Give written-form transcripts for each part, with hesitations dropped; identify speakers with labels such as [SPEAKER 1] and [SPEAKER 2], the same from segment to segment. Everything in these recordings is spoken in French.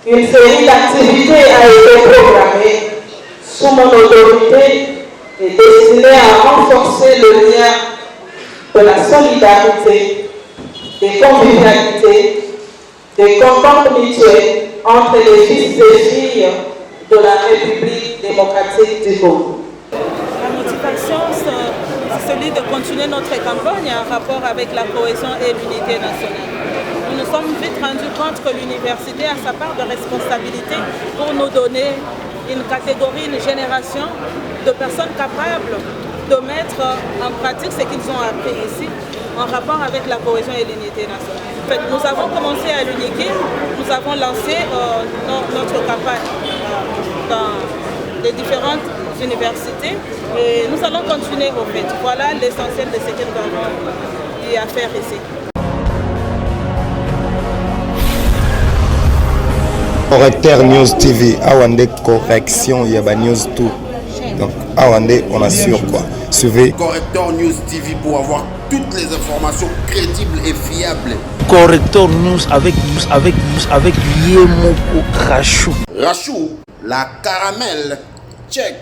[SPEAKER 1] Une série d'activités a été programmée sous mon autorité et destinée à renforcer le lien de la solidarité, des convivialités, des contacts mutuels entre les fils et filles de la République démocratique du Congo.
[SPEAKER 2] La motivation, c'est celui de continuer notre campagne en rapport avec la cohésion et l'unité nationale. Nous nous sommes vite rendus compte que l'université a sa part de responsabilité pour nous donner une catégorie, une génération de personnes capables de mettre en pratique ce qu'ils ont appris ici en rapport avec la cohésion et l'unité nationale. En fait, nous avons commencé à l'UNIKIM, nous avons lancé notre campagne dans les différentes universités et nous allons continuer au fait. Voilà l'essentiel de ce que nous avons eu à faire ici.
[SPEAKER 3] Correcteur News TV, Awande correction, il y a News tout. Donc Awande, on assure quoi. Suivez
[SPEAKER 4] Correcteur News TV pour avoir toutes les informations crédibles et fiables.
[SPEAKER 5] Correcteur News avec Yemoko Rachou.
[SPEAKER 4] Rachou, la caramel, check.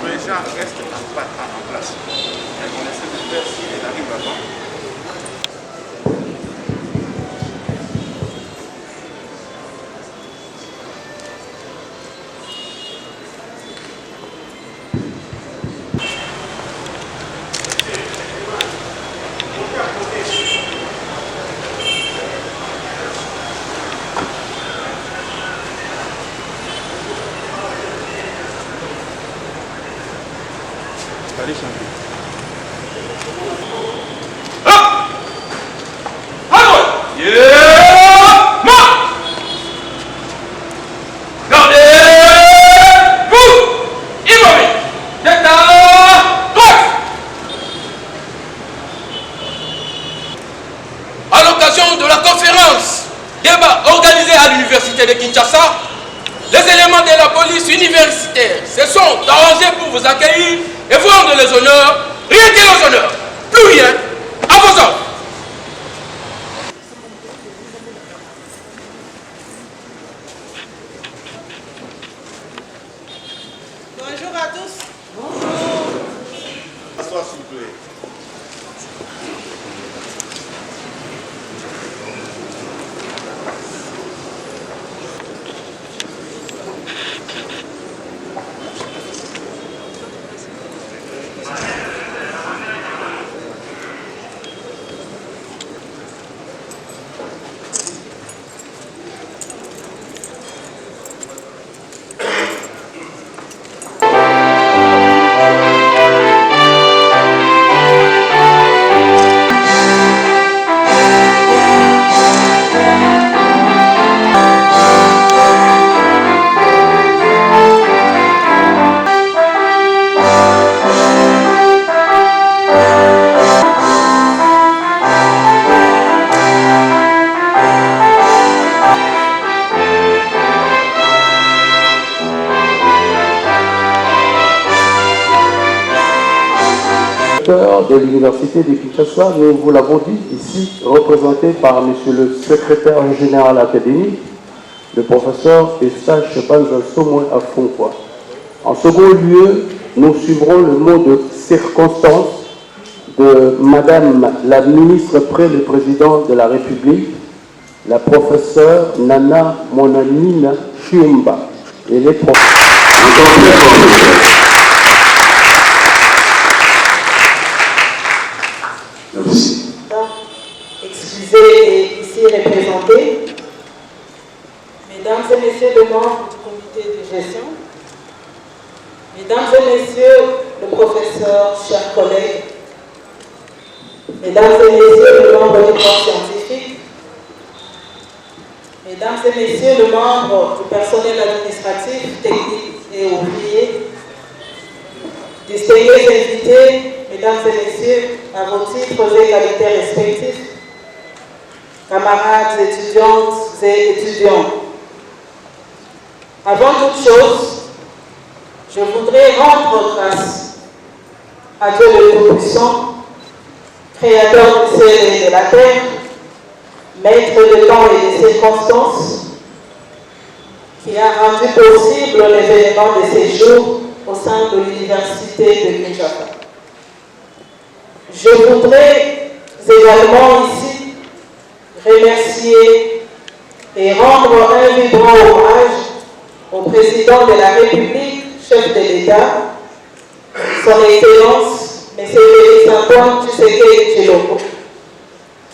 [SPEAKER 6] Les gens restent en place. On essaie de faire s'il arrive avant. Allez, chanter.
[SPEAKER 7] À l'occasion de la conférence débat organisée à l'université de Kinshasa, les éléments de la police universitaire se sont arrangés pour vous accueillir et vous rendre les honneurs, rien que les honneurs, plus rien, à vos ordres.
[SPEAKER 2] Bonjour à tous.
[SPEAKER 6] Bonjour. Assois s'il vous plaît.
[SPEAKER 8] De l'université de Kinshasa, nous vous l'avons dit, ici représenté par monsieur le secrétaire général académique, le professeur Eustache Banza Somoy Afonkwa. En second lieu, nous suivrons le mot de circonstance de madame la ministre près le président de la République, la professeure Nana Monanina Chiumba et les professeurs.
[SPEAKER 1] Merci. Excusez et ici représentés, mesdames et messieurs les membres du comité de gestion, mesdames et messieurs le professeur, chers collègues, mesdames et messieurs les membres du corps scientifique, mesdames et messieurs les membres du personnel administratif, technique et ouvrier, distingués invités, mesdames et messieurs, à vos titres et qualités respectifs, camarades étudiantes et étudiants. Avant toute chose, Je voudrais rendre grâce à Dieu le Tout-Puissant, Créateur du ciel et de la terre, Maître de temps et des circonstances, qui a rendu possible l'événement de ces jours au sein de l'Université de Kinshasa. Je voudrais également ici remercier et rendre un vibrant hommage au président de la République, chef de l'État, son Excellence, M. Félix-Antoine Tshisekedi Tshilombo,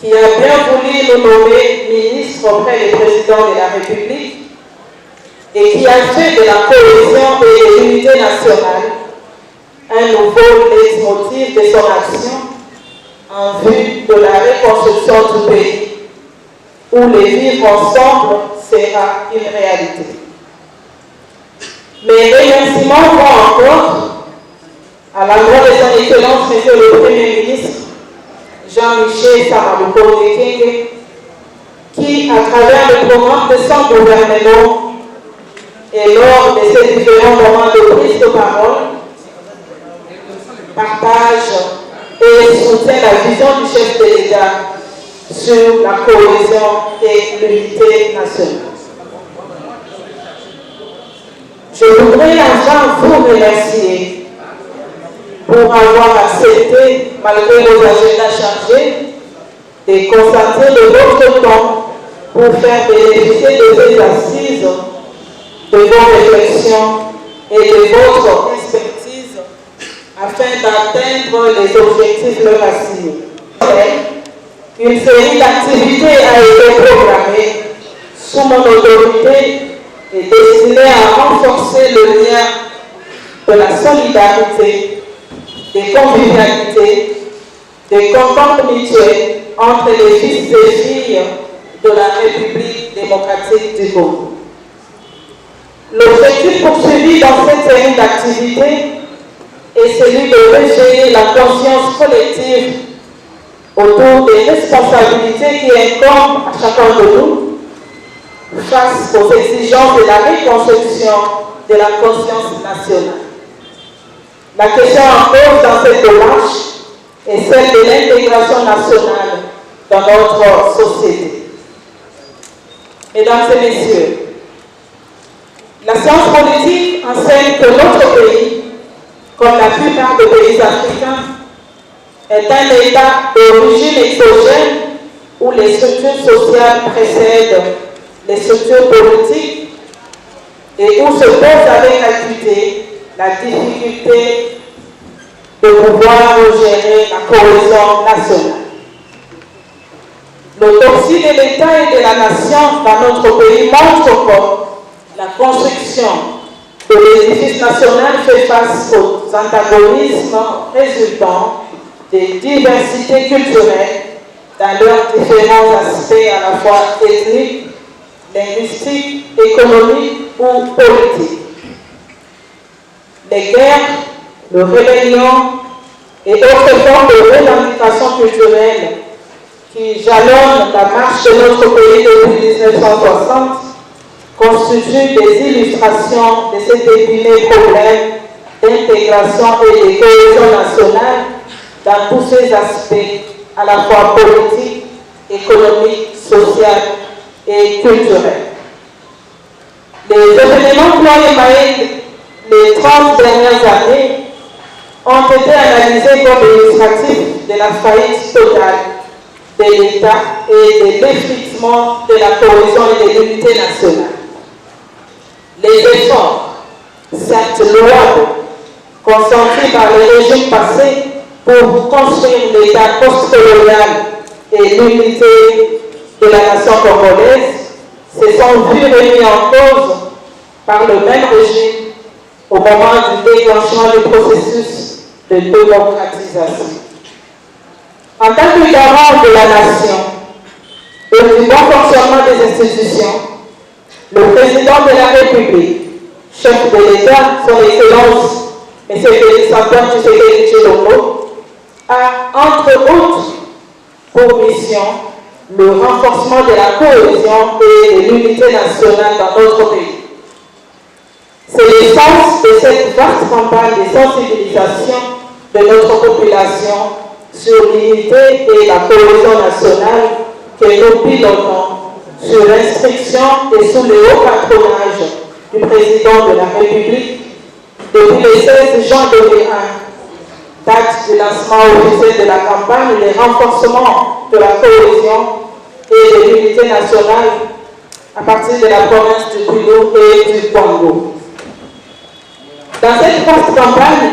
[SPEAKER 1] qui a bien voulu nous nommer ministre auprès du président de la République et qui a fait de la cohésion et de l'unité nationale un nouveau leitmotiv de son action en vue de la reconstruction du pays, où le vivre ensemble sera une réalité. Mes remerciements vont encore à l'endroit de son Excellence, Monsieur le Premier ministre, Jean-Michel Samalukonde Kenge, qui, à travers le programme de son gouvernement et lors de ces différents moments de prise de parole, partage et soutient la vision du chef de l'État sur la cohésion et l'unité nationale. Je voudrais enfin vous remercier pour avoir accepté, malgré vos agendas chargés, de consacrer de votre temps pour faire bénéficier de ces assises, de vos réflexions et de votre expertise afin d'atteindre les objectifs leur assignés. Une série d'activités a été programmée sous mon autorité et destinée à renforcer le lien de la solidarité, des convivialités, des contacts mutuels entre les fils et filles de la République démocratique du Congo. L'objectif poursuivi dans cette série d'activités est celui de réveiller la conscience collective autour des responsabilités qui incombent à chacun de nous face aux exigences de la reconstruction de la conscience nationale. La question en cause dans cette démarche est celle de l'intégration nationale dans notre société. Mesdames et messieurs, la science politique enseigne que notre pays, comme la plupart des pays africains, est un État d'origine exogène où les structures sociales précèdent les structures politiques et où se pose avec acuité la difficulté de pouvoir gérer la cohésion nationale. L'autopsie de l'État et de la nation dans notre pays montre que la construction de l'édifice national fait face aux antagonismes résultant des diversités culturelles dans leurs différents aspects à la fois ethniques, linguistiques, économiques ou politiques. Les guerres, les rébellions et autres formes de revendications culturelles qui jalonnent la marche de notre pays depuis 1960 constituent des illustrations de cet épineux problème d'intégration et de cohésion nationale dans tous ses aspects, à la fois politiques, économiques, sociaux et culturels. Les événements qui ont émaillé les 30 dernières années ont été analysés comme illustratifs de la faillite totale de l'État et de l'effritement de la cohésion et de l'unité nationale. Les efforts, certes louables, consentis par les régimes passés pour construire l'État post-colonial et l'unité de la nation congolaise se sont vus remis en cause par le même régime au moment du déclenchement du processus de démocratisation. En tant que garant de la nation et du bon fonctionnement des institutions, le président de la République, chef de l'État, son Excellence, M. Félix-Antoine Tshisekedi Tshilombo, a, entre autres, pour mission le renforcement de la cohésion et de l'unité nationale dans notre pays. C'est l'essence de cette vaste campagne de sensibilisation de notre population sur l'unité et la cohésion nationale que nous pilotons sur l'instruction et sous le haut patronage du président de la République depuis le 16 juin 2001, date du lancement officiel de la campagne et le renforcement de la cohésion et de l'unité nationale à partir de la province du Kwilu et du Kwango. Dans cette vaste campagne,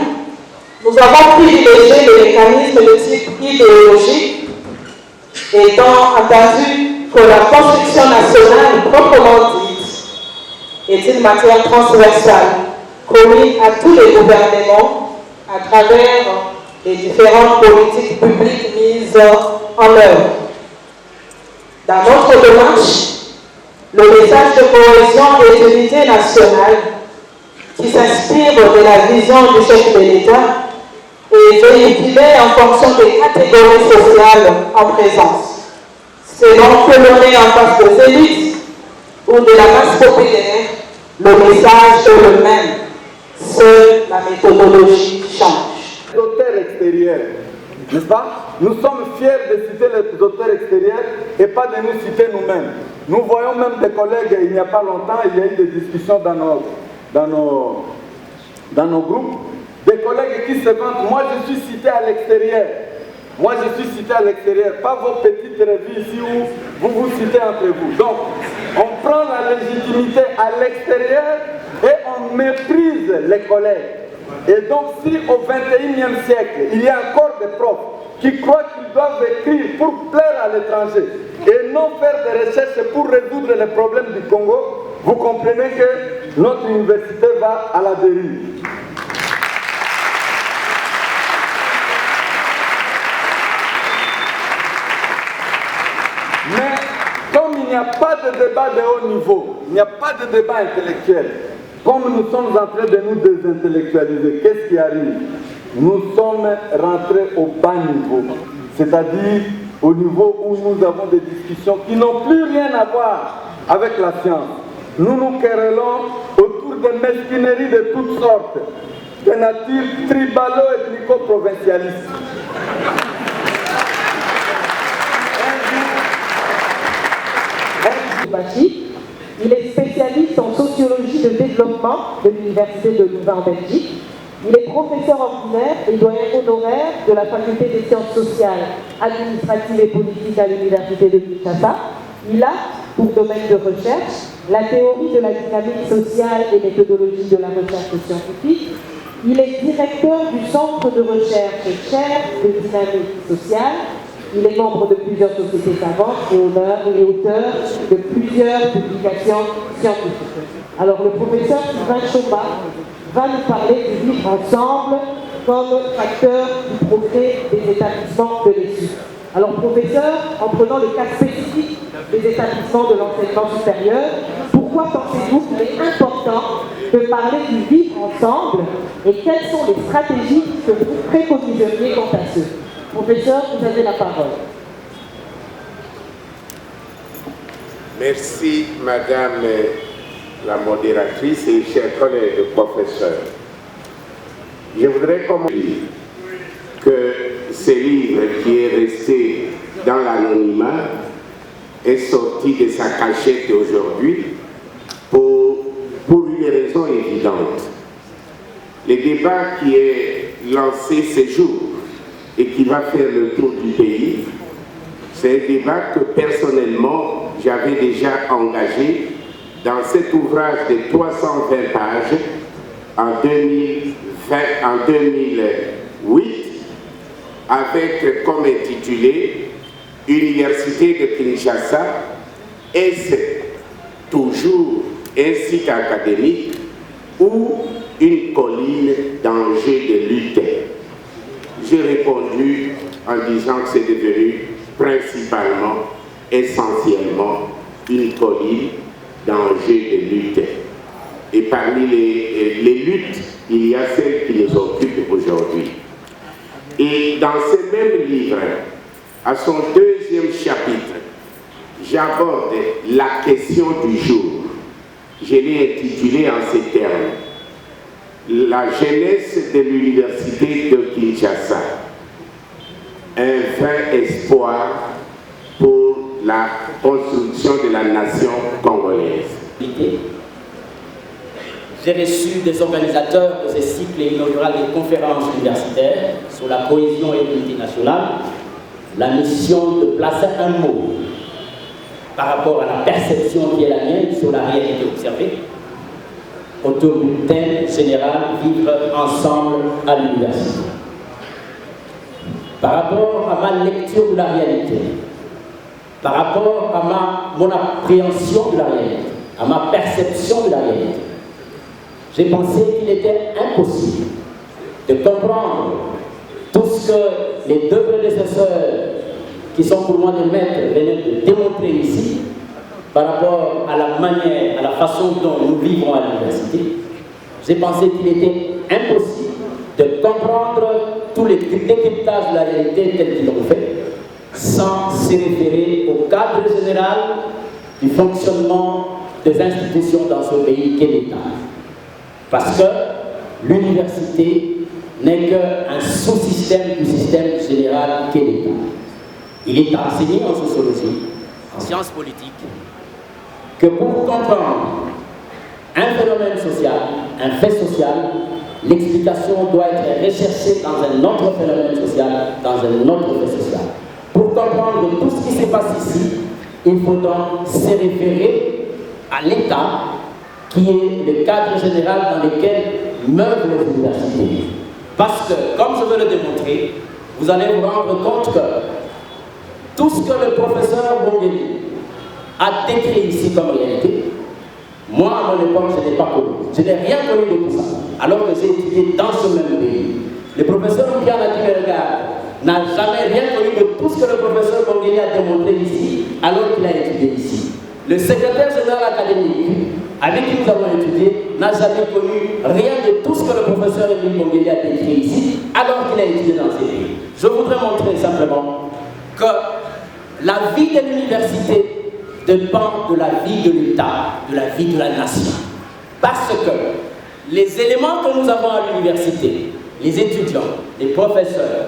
[SPEAKER 1] nous avons privilégié les mécanismes de type idéologique, étant entendu que la construction nationale proprement dite est une matière transversale commune à tous les gouvernements à travers les différentes politiques publiques mises en œuvre. Dans notre démarche, le message de cohésion et d'unité nationale qui s'inspire de la vision du chef de l'État est véhiculé en fonction des catégories sociales en présence. Selon que l'on est en face des élites ou de la masse populaire, le message est le même. Seule la méthodologie change.
[SPEAKER 9] Les auteurs extérieurs, n'est-ce pas? Nous sommes fiers de citer les auteurs extérieurs et pas de nous citer nous-mêmes. Nous voyons même des collègues, il n'y a pas longtemps, il y a eu des discussions dans nos groupes, des collègues qui se vantent, moi je suis cité à l'extérieur. Moi je suis cité à l'extérieur, pas vos petites revues ici où vous vous citez entre vous. Donc, on prend la légitimité à l'extérieur et on méprise les collègues. Et donc si au XXIe siècle, il y a encore des profs qui croient qu'ils doivent écrire pour plaire à l'étranger et non faire des recherches pour résoudre les problèmes du Congo, vous comprenez que notre université va à la dérive. Mais comme il n'y a pas de débat de haut niveau, il n'y a pas de débat intellectuel, comme nous sommes en train de nous désintellectualiser, qu'est-ce qui arrive? Nous sommes rentrés au bas niveau, c'est-à-dire au niveau où nous avons des discussions qui n'ont plus rien à voir avec la science. Nous nous querellons autour de mesquineries de toutes sortes, de nature tribalo-ethnico-provincialiste.
[SPEAKER 10] Il est spécialiste en sociologie de développement de l'Université de Louvain en Belgique. Il est professeur ordinaire et doyen honoraire de la faculté des sciences sociales, administratives et politiques à l'Université de Kinshasa. Il a, pour domaine de recherche, la théorie de la dynamique sociale et méthodologie de la recherche scientifique. Il est directeur du centre de recherche chaire de dynamique sociale. Il est membre de plusieurs sociétés savantes et auteur de plusieurs publications scientifiques. Alors le professeur Sylvain Chomba va nous parler du vivre ensemble comme facteur du progrès des établissements de l'ESU. Alors professeur, en prenant le cas spécifique des établissements de l'enseignement supérieur, pourquoi pensez-vous qu'il est important de parler du vivre ensemble et quelles sont les stratégies que vous préconiseriez quant à ceux? Professeur, vous avez la parole.
[SPEAKER 11] Merci, Madame la modératrice et chers collègues professeurs. Je voudrais commencer que ce livre qui est resté dans l'anonymat est sorti de sa cachette aujourd'hui pour une raison évidente. Le débat qui est lancé ce jour et qui va faire le tour du pays, c'est un débat que personnellement j'avais déjà engagé dans cet ouvrage de 320 pages en 2008 avec comme intitulé Université de Kinshasa, est-ce toujours un site académique ou une colline danger de lutte? J'ai répondu en disant que c'est devenu principalement, essentiellement, une colline danger de lutte. Et parmi les luttes, il y a celles qui nous occupent aujourd'hui. Et dans ce même livre, à son deuxième chapitre, j'aborde la question du jour. Je l'ai intitulé en ces termes: La jeunesse de l'université de Kinshasa, un vain espoir pour la construction de la nation congolaise.
[SPEAKER 12] J'ai reçu des organisateurs de ce cycle inaugural des conférences universitaires sur la cohésion et l'unité nationale la mission de placer un mot par rapport à la perception qui est la mienne sur la réalité observée autour du thème général « Vivre ensemble à l'université ». Par rapport à ma lecture de la réalité, par rapport à mon appréhension de la réalité, à ma perception de la réalité, j'ai pensé qu'il était impossible de comprendre tout ce que les deux prédécesseurs qui sont pour moi des maîtres venaient de démontrer ici par rapport à la manière, à la façon dont nous vivons à l'université. J'ai pensé qu'il était impossible de comprendre tous les décryptages de la réalité tels qu'ils l'ont fait sans se référer au cadre général du fonctionnement des institutions dans ce pays qu'est l'État. Parce que l'université n'est qu'un sous-système du système général qu'est l'État. Il est enseigné en sociologie, en sciences politiques, que pour comprendre un phénomène social, un fait social, l'explication doit être recherchée dans un autre phénomène social, dans un autre fait social. Pour comprendre tout ce qui se passe ici, il faut donc se référer à l'État, qui est le cadre général dans lequel meurent les universités. Parce que, comme je veux le démontrer, vous allez vous rendre compte que tout ce que le professeur Bongeli a décrit ici comme réalité, moi, à mon époque, je n'ai pas connu. Je n'ai rien connu de tout ça, alors que j'ai étudié dans ce même pays. Le professeur Mpiana Kimerga n'a jamais rien connu de tout ce que le professeur Bongeli a démontré ici, alors qu'il a étudié ici. Le secrétaire général académique, avec qui nous avons étudié, n'a jamais connu rien de tout ce que le professeur Émile Bongeli a décrit ici, alors qu'il a étudié dans ces pays. Je voudrais montrer simplement que la vie de l'université dépend de la vie de l'État, de la vie de la nation. Parce que les éléments que nous avons à l'université, les étudiants, les professeurs,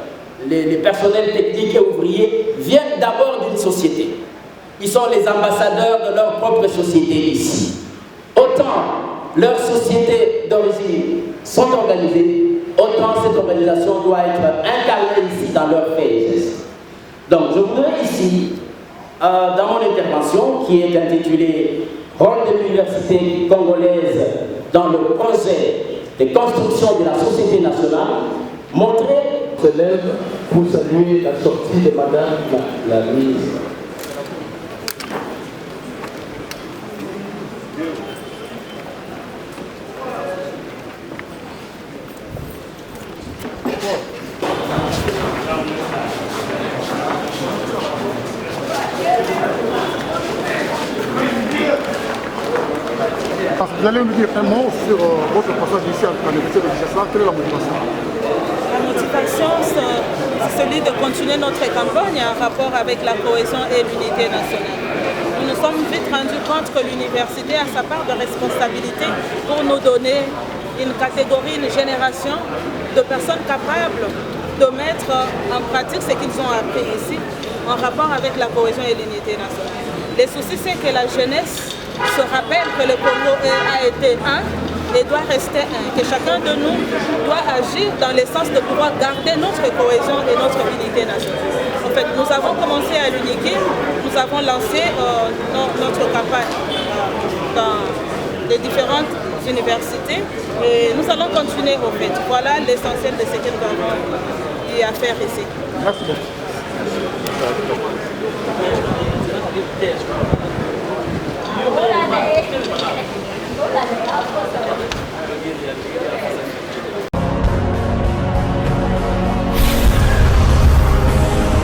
[SPEAKER 12] les personnels techniques et ouvriers, viennent d'abord d'une société. Ils sont les ambassadeurs de leur propre société ici. Autant leurs sociétés d'origine sont organisées, autant cette organisation doit être incarnée ici dans leurs faits et gestes. Donc je voudrais ici, dans mon intervention, qui est intitulée « Rôle de l'université congolaise dans le projet de construction de la société nationale », montrer
[SPEAKER 8] se lève pour saluer la sortie de Madame la ministre.
[SPEAKER 6] Vous allez nous dire un mot sur votre passage ici à l'université de Kinshasa. Quelle est la motivation?
[SPEAKER 2] La motivation, c'est celui de continuer notre campagne en rapport avec la cohésion et l'unité nationale. Nous nous sommes vite rendus compte que l'université a sa part de responsabilité pour nous donner une catégorie, une génération de personnes capables de mettre en pratique ce qu'ils ont appris ici en rapport avec la cohésion et l'unité nationale. Le souci, c'est que la jeunesse se rappelle que le Congo a été un et doit rester un, que chacun de nous doit agir dans le sens de pouvoir garder notre cohésion et notre unité nationale. En fait, nous avons commencé à l'uniquer, nous avons lancé notre campagne dans les différentes universités et nous allons continuer au fait. Voilà l'essentiel de ce que nous avons eu à faire ici.
[SPEAKER 6] Merci beaucoup.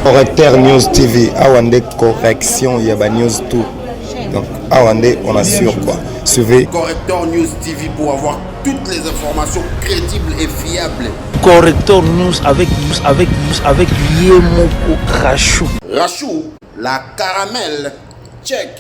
[SPEAKER 3] Correcteur News TV, Awande correction, il y a News tout. Donc Awande, on assure quoi. Suivez
[SPEAKER 4] Correcteur News TV pour avoir toutes les informations crédibles et fiables.
[SPEAKER 5] Correcteur News avec Yemoko Rachou.
[SPEAKER 4] Rachou, la caramel, check.